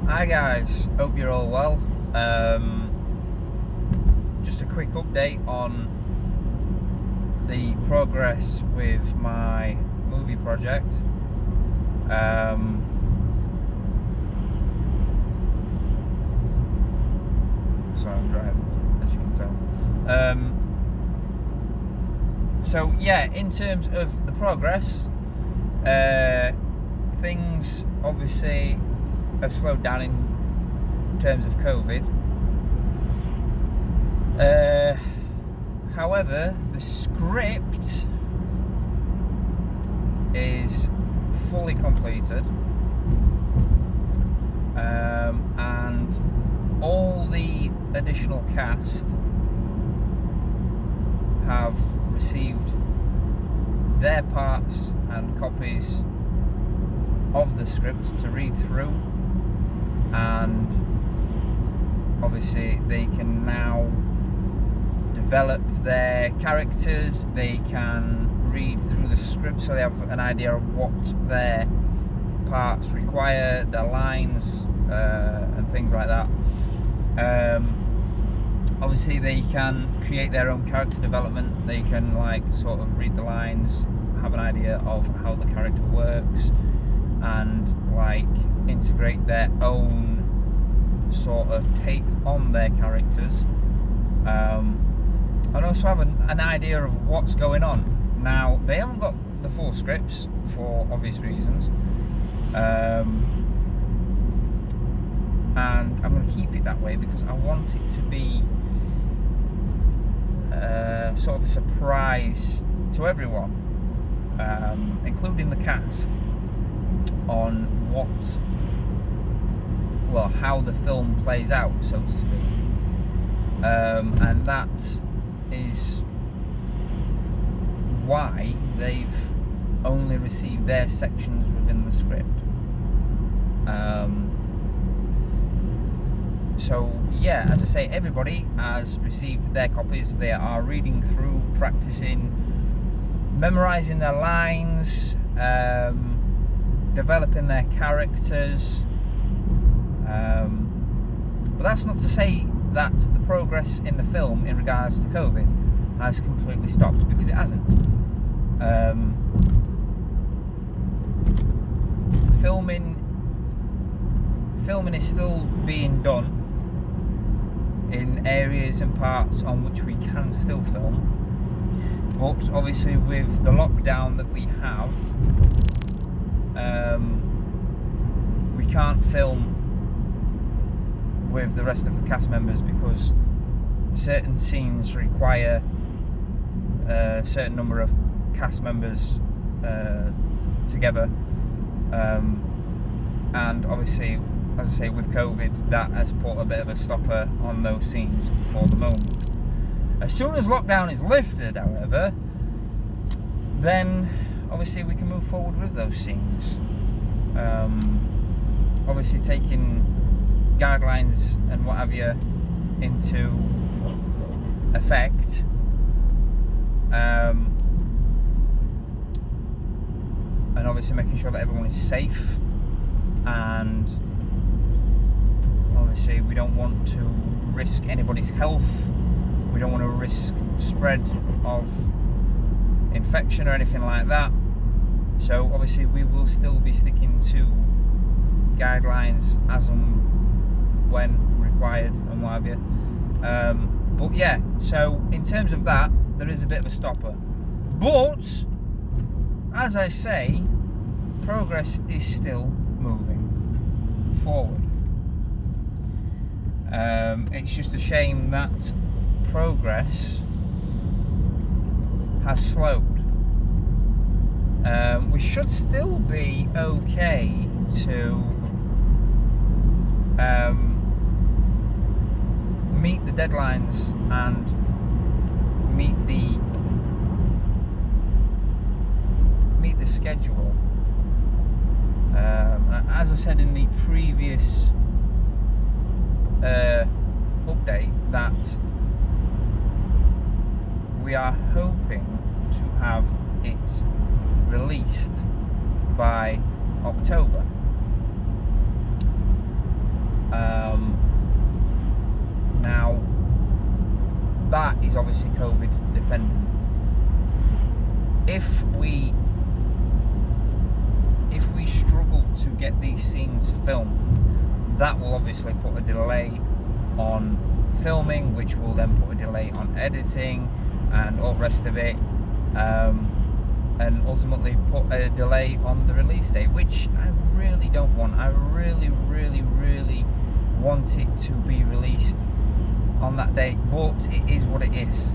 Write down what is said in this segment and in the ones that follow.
Hi guys, hope you're all well. Just a quick update on the progress with my movie project. Sorry, I'm driving, as you can tell. So yeah, in terms of the progress, things obviously have slowed down in terms of COVID. However, the script is fully completed, and all the additional cast have received their parts and copies of the script to read through, and obviously they can now develop their characters. They can read through the script so they have an idea of what their parts require, their lines, and things like that. Obviously they can create their own character development. They can sort of read the lines, have an idea of how the character works, and integrate their own sort of take on their characters, and also have an idea of what's going on. Now, they haven't got the full scripts for obvious reasons, and I'm going to keep it that way because I want it to be sort of a surprise to everyone, including the cast, on how the film plays out, so to speak, and that is why they've only received their sections within the script. So yeah, as I say, everybody has received their copies. They are reading through, practicing, memorizing their lines, developing their characters. But that's not to say that the progress in the film in regards to COVID has completely stopped, because it hasn't. Filming is still being done in areas and parts on which we can still film, but obviously with the lockdown that we have, we can't film with the rest of the cast members because certain scenes require a certain number of cast members together, and obviously, as I say, with COVID, that has put a bit of a stopper on those scenes for the moment. As soon as lockdown is lifted, however, then obviously we can move forward with those scenes. Obviously taking guidelines and what have you into effect, and obviously making sure that everyone is safe, and obviously we don't want to risk anybody's health. We don't want to risk spread of infection or anything like that. So obviously we will still be sticking to guidelines as and when required and what have you. But yeah, so in terms of that, there is a bit of a stopper. But as I say, progress is still moving forward. It's just a shame that progress has slowed. We should still be okay to meet the deadlines and meet the schedule. As I said in the previous update, that we are hoping to have it released by October. that is obviously COVID dependent. If we struggle to get these scenes filmed, that will obviously put a delay on filming, which will then put a delay on editing and all the rest of it, and ultimately put a delay on the release date, which I really don't want. I really want it to be released on that date, but it is what it is.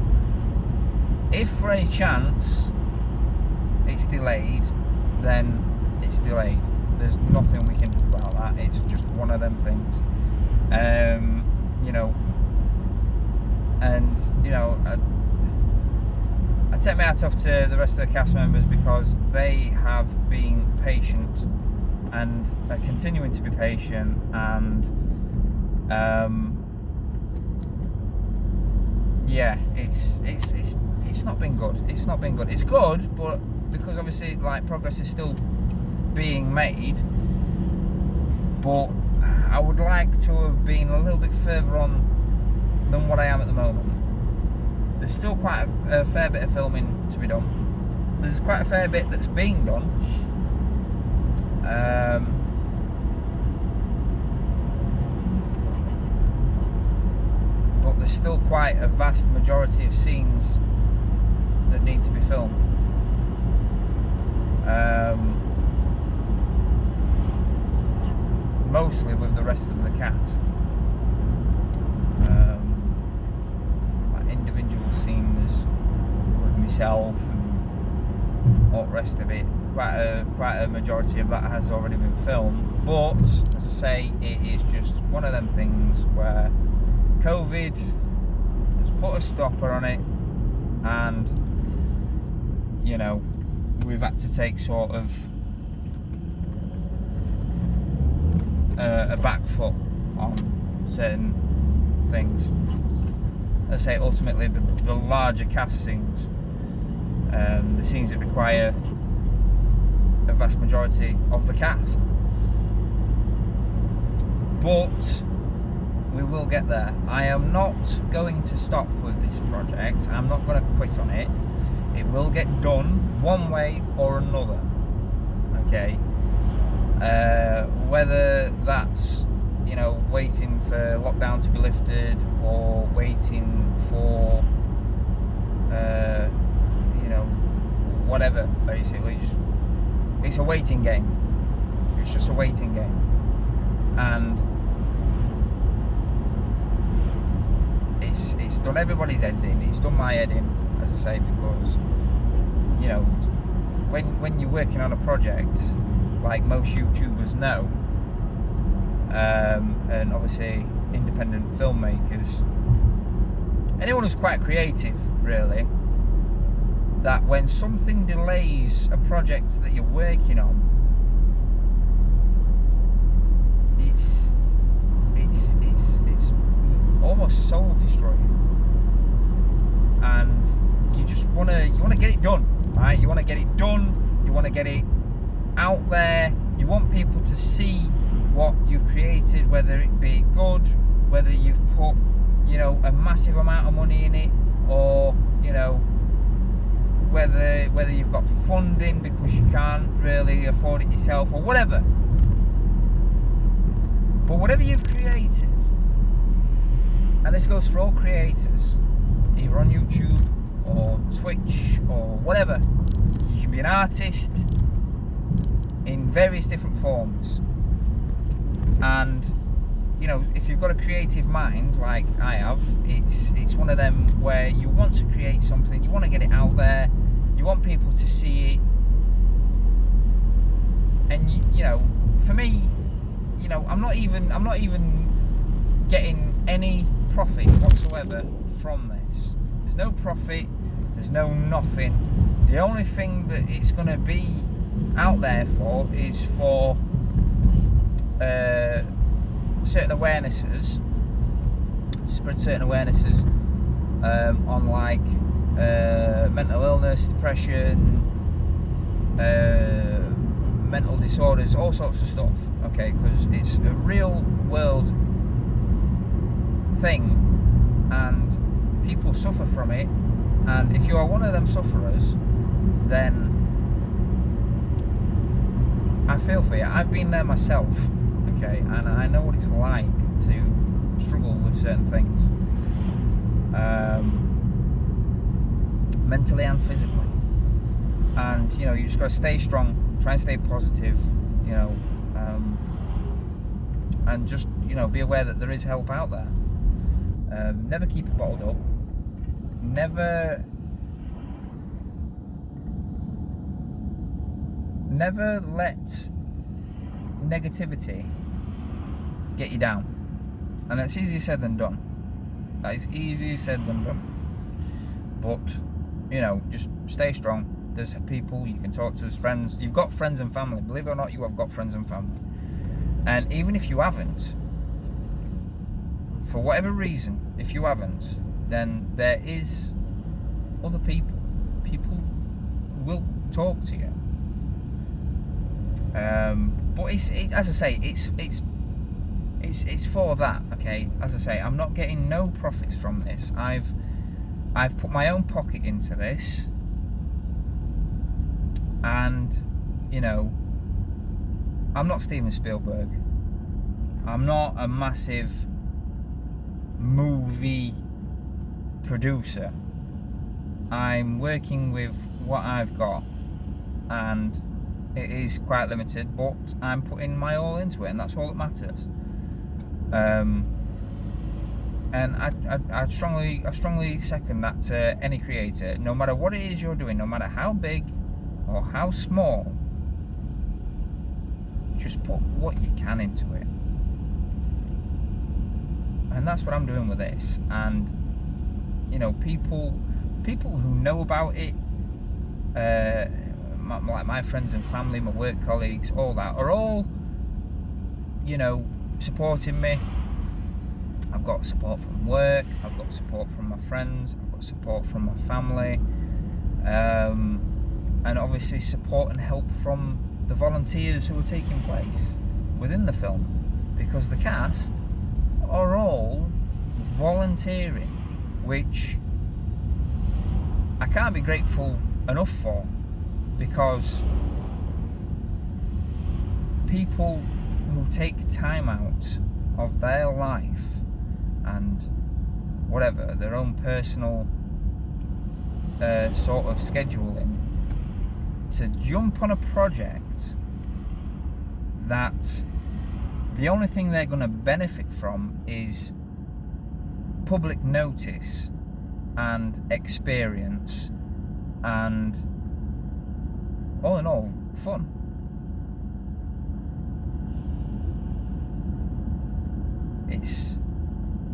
If for any chance it's delayed, then it's delayed. There's nothing we can do about that. It's just one of them things. I take my hat off to the rest of the cast members, because they have been patient and are continuing to be patient, and it's not been good. It's not been good. It's good, but because obviously like progress is still being made, but I would like to have been a little bit further on than what I am at the moment. There's still quite a fair bit of filming to be done. There's quite a fair bit that's being done. But there's still quite a vast majority of scenes that need to be filmed. Mostly with the rest of the cast. Like individual scenes with myself and all the rest of it. Quite a majority of that has already been filmed. But as I say, it is just one of them things where COVID has put a stopper on it, and we've had to take sort of a back foot on certain things. Let's say ultimately the larger cast scenes, the scenes that require a vast majority of the cast. But we will get there. I am not going to stop with this project. I'm not going to quit on it. It will get done one way or another. Okay. Whether that's waiting for lockdown to be lifted, or waiting for whatever. Basically, it's a waiting game. It's just a waiting game, and it's done everybody's heads in. It's done my head in, as I say, because when you're working on a project, like most YouTubers know, and obviously independent filmmakers, anyone who's quite creative, really, that when something delays a project that you're working on, it's almost soul destroying, and you just want to get it done, right? You want to get it done. You want to get it out there. You want people to see what you've created, whether it be good, whether you've put a massive amount of money in it, or whether you've got funding because you can't really afford it yourself, or whatever. But whatever you've created, and this goes for all creators, either on YouTube or Twitch or whatever, you can be an artist in various different forms. And if you've got a creative mind like I have, it's one of them where you want to create something, you want to get it out there, you want people to see it, and for me, I'm not even getting any profit whatsoever from this. There's no profit, there's no nothing. The only thing that it's going to be out there for is for certain awarenesses, spread certain awarenesses on like mental illness, depression, mental disorders, all sorts of stuff. Okay, because it's a real world thing, and people suffer from it, and if you are one of them sufferers, then I feel for you. I've been there myself, okay, and I know what it's like to struggle with certain things, mentally and physically. And you know, you just got to stay strong, try and stay positive, you know, and just, you know, be aware that there is help out there. Never keep it bottled up. Never let negativity get you down. And that's easier said than done. That is easier said than done. But, you know, just stay strong. There's people you can talk to, there's friends. You've got friends and family. Believe it or not, you have got friends and family. And even if you haven't, for whatever reason, if you haven't, then there is other people. People will talk to you. But it's as I say, it's for that, okay? As I say, I'm not getting no profits from this. I've put my own pocket into this, and you know, I'm not Steven Spielberg. I'm not a massive movie producer. I'm working with what I've got, and it is quite limited, but I'm putting my all into it, and that's all that matters. And I strongly second that to any creator, no matter what it is you're doing, no matter how big or how small, just put what you can into it. And that's what I'm doing with this. And you know, people who know about it, like my friends and family, my work colleagues, all that, are all, you know, supporting me. I've got support from work, I've got support from my friends, I've got support from my family, and obviously support and help from the volunteers who are taking place within the film, because the cast are all volunteering, which I can't be grateful enough for, because people who take time out of their life and whatever, their own personal sort of scheduling, to jump on a project that the only thing they're going to benefit from is public notice and experience and, all in all, fun.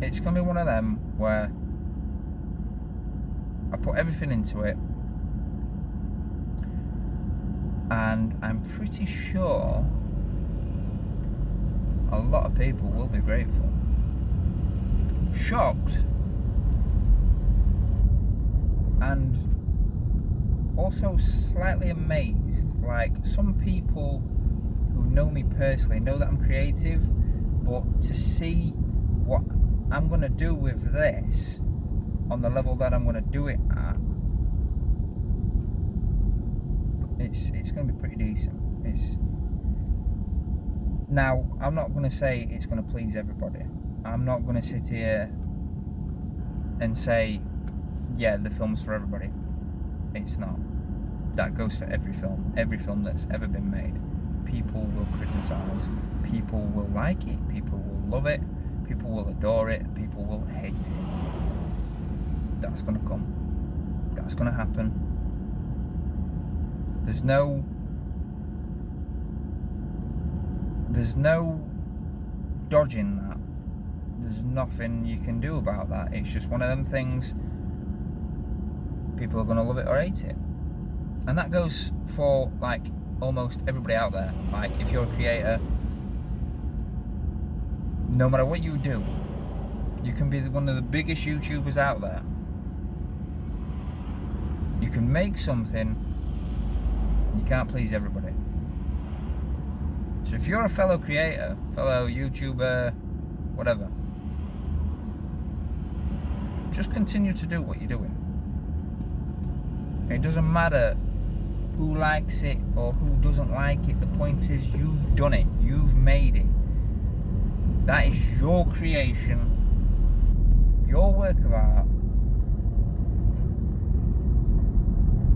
It's going to be one of them where I put everything into it, and I'm pretty sure a lot of people will be grateful. Shocked, and also slightly amazed. Like, some people who know me personally know that I'm creative, but to see what I'm going to do with this on the level that I'm going to do it at, it's going to be pretty decent. Now, I'm not going to say it's going to please everybody. I'm not going to sit here and say, yeah, the film's for everybody. It's not. That goes for every film that's ever been made. People will criticize, people will like it, people will love it, people will adore it, people will hate it. That's going to come. That's going to happen. There's no dodging that. There's nothing you can do about that. It's just one of them things. People are going to love it or hate it. And that goes for, like, almost everybody out there. Like, if you're a creator, no matter what you do, you can be one of the biggest YouTubers out there. You can make something, you can't please everybody. So if you're a fellow creator, fellow YouTuber, whatever, just continue to do what you're doing. It doesn't matter who likes it or who doesn't like it. The point is, you've done it. You've made it. That is your creation, your work of art,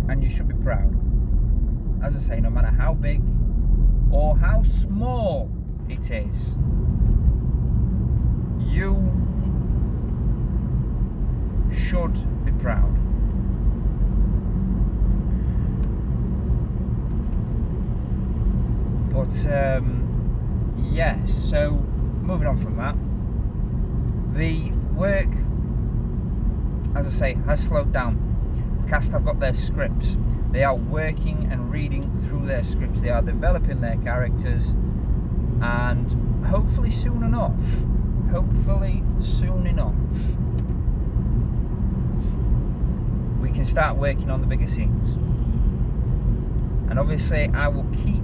and you should be proud. As I say, no matter how big or how small it is, you should be proud. But yes, so moving on from that, the work, as I say, has slowed down. The cast have got their scripts. They are working and reading through their scripts. They are developing their characters, and hopefully soon enough, we can start working on the bigger scenes. And obviously I will keep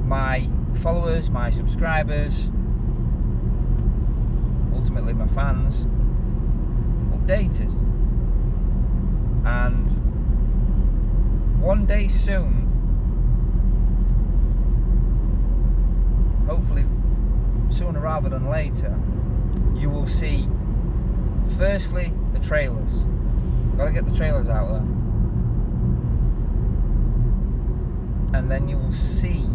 my followers, my subscribers, ultimately my fans, updated. And one day soon, hopefully sooner rather than later, you will see firstly the trailers. Gotta get the trailers out there. And then you will see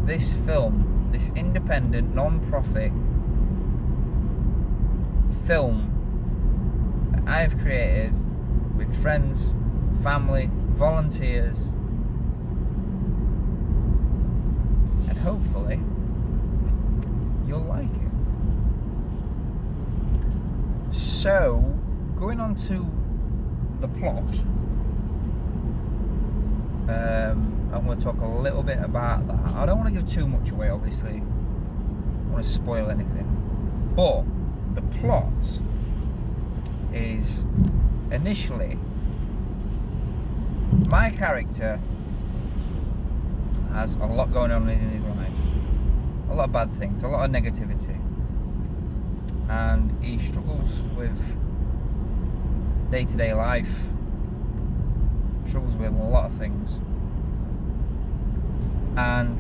this film, this independent, non-profit film that I have created with friends, family, volunteers, and hopefully you'll like it. So, going on to the plot, I'm going to talk a little bit about that. I don't want to give too much away, obviously. I don't want to spoil anything. But the plot is, initially, my character has a lot going on in his life. A lot of bad things, a lot of negativity. And he struggles with day-to-day life, struggles with a lot of things. And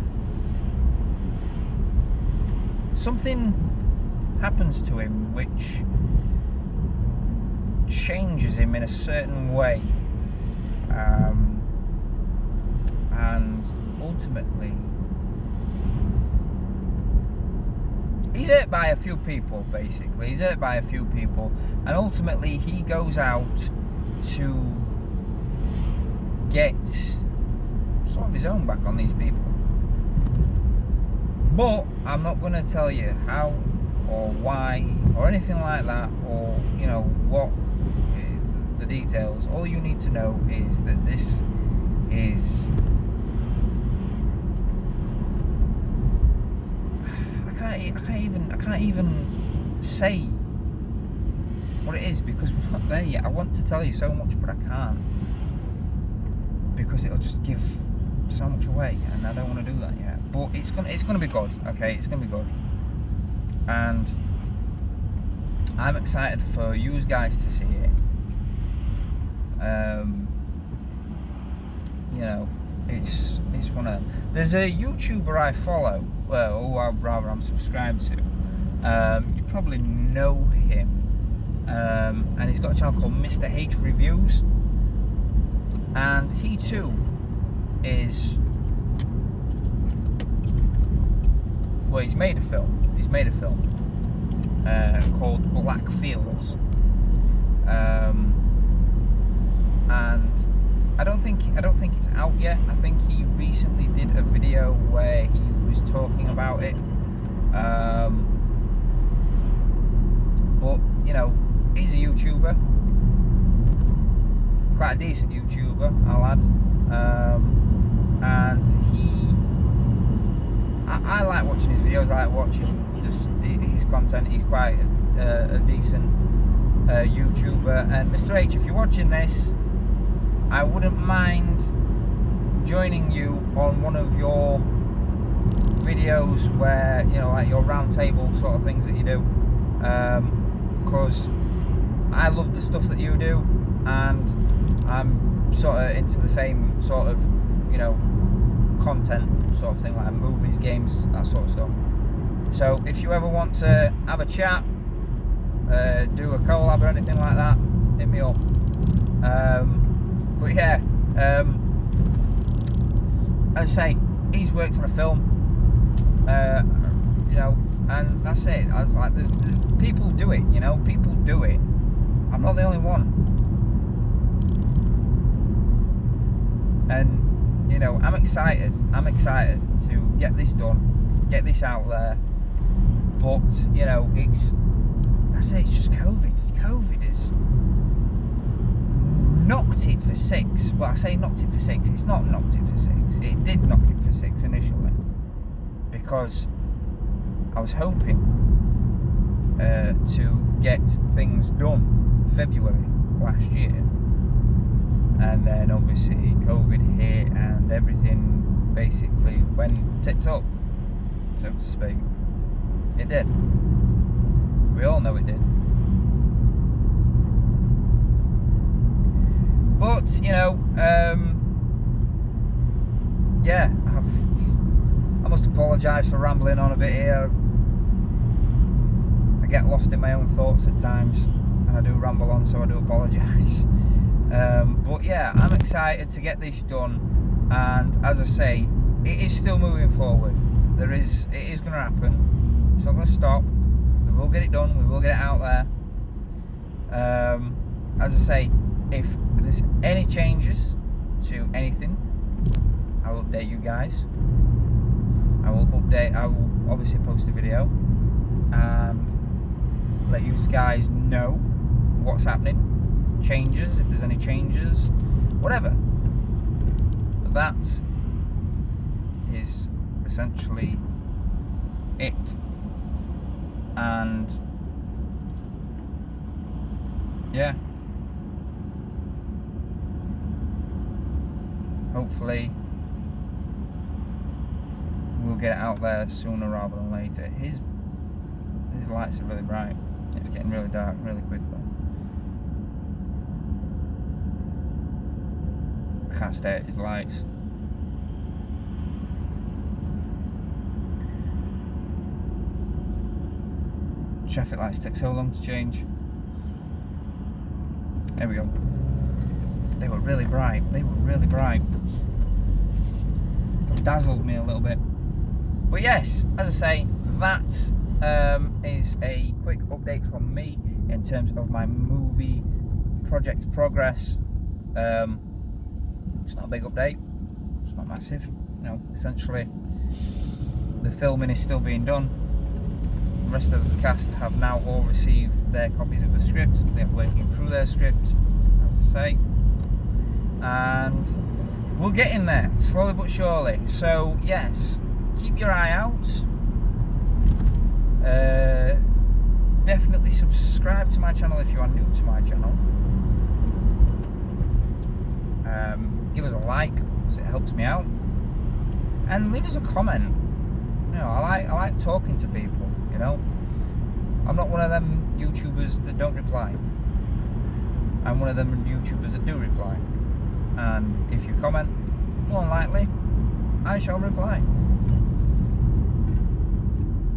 something happens to him which changes him in a certain way. And ultimately, he's hurt by a few people, basically. He's hurt by a few people. And ultimately, he goes out to get sort of his own back on these people. But I'm not going to tell you how or why or anything like that, or, you know, what the details. All you need to know is that this is... I can't even say what it is because we're not there yet. I want to tell you so much, but I can't, because it'll just give so much away, and I don't want to do that yet. But it's gonna be good, okay? It's gonna be good, and I'm excited for you guys to see it. You know, it's one of them. There's a YouTuber I follow, or rather I'm subscribed to. You probably know him, and he's got a channel called Mr. H Reviews, and he too is, well, he's made a film called Black Fields, and I don't think it's out yet. I think he recently did a video where he was talking about it, but you know, he's a YouTuber, quite a decent YouTuber, I'll add, and I like watching his videos. I like watching just his content. He's quite a decent YouTuber. And Mr. H, if you're watching this, I wouldn't mind joining you on one of your videos where, you know, like your round table sort of things that you do. because I love the stuff that you do, and I'm sort of into the same sort of, you know, content sort of thing, like movies, games, that sort of stuff. So if you ever want to have a chat, do a collab or anything like that, hit me up. But yeah, as I say, he's worked on a film, you know, and that's it. I was like, there's people do it, you know, people do it. I'm not the only one. And, you know, I'm excited to get this done, get this out there. But, you know, it's just COVID. COVID has knocked it for six. Well, I say knocked it for six. It's not knocked it for six. It did knock it for six initially, because I was hoping to get things done February last year, and then obviously COVID hit and everything basically went tits up, so to speak. It did. We all know it did. But, you know, yeah, I must apologise for rambling on a bit here. I get lost in my own thoughts at times, and I do ramble on, so I do apologise. But yeah, I'm excited to get this done, and as I say, it is still moving forward. It is going to happen. It's not going to stop. We will get it done. We will get it out there. As I say, if there's any changes to anything, I will update you guys. I will obviously post a video and let you guys know what's happening, changes, if there's any changes, whatever. But that is essentially it. And yeah, hopefully we'll get it out there sooner rather than later. His lights are really bright. It's getting really dark really quickly. I can't stare at his lights. Traffic lights take so long to change. There we go. They were really bright. They were really bright. Dazzled me a little bit. But yes, as I say, that is a quick update from me in terms of my movie project progress. It's not a big update. It's not massive. You know, essentially, the filming is still being done. The rest of the cast have now all received their copies of the script. They're working through their script, as I say, and we'll get in there slowly but surely. So yes, keep your eye out. Definitely subscribe to my channel if you are new to my channel. Give us a like, because it helps me out, and leave us a comment. You know, I like talking to people. You know, I'm not one of them YouTubers that don't reply. I'm one of them YouTubers that do reply. And if you comment, more than likely, I shall reply.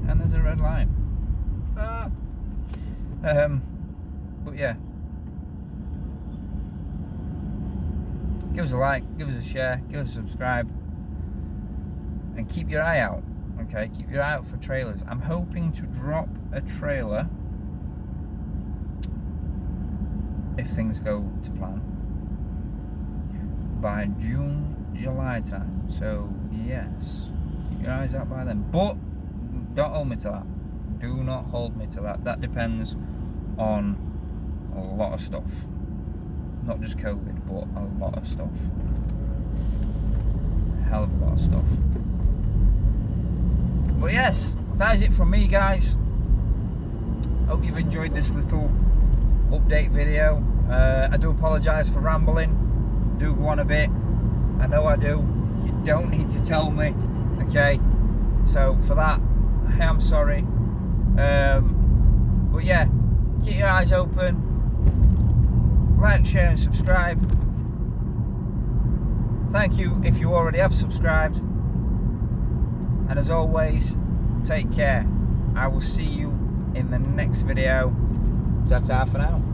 And there's a red line. But yeah, give us a like, give us a share, give us a subscribe, and keep your eye out. Okay, keep your eye out for trailers. I'm hoping to drop a trailer, if things go to plan, by June, July time. So yes, keep your eyes out by then. But don't hold me to that. Do not hold me to that. That depends on a lot of stuff. Not just COVID, but a lot of stuff. Hell of a lot of stuff. But yes, that is it from me, guys. Hope you've enjoyed this little update video. I do apologise for rambling. I do go on a bit. I know I do. You don't need to tell me, okay? So for that, I am sorry. But yeah, keep your eyes open, like, share and subscribe. Thank you if you already have subscribed, and as always, take care. I will see you in the next video. Ta-ta for now.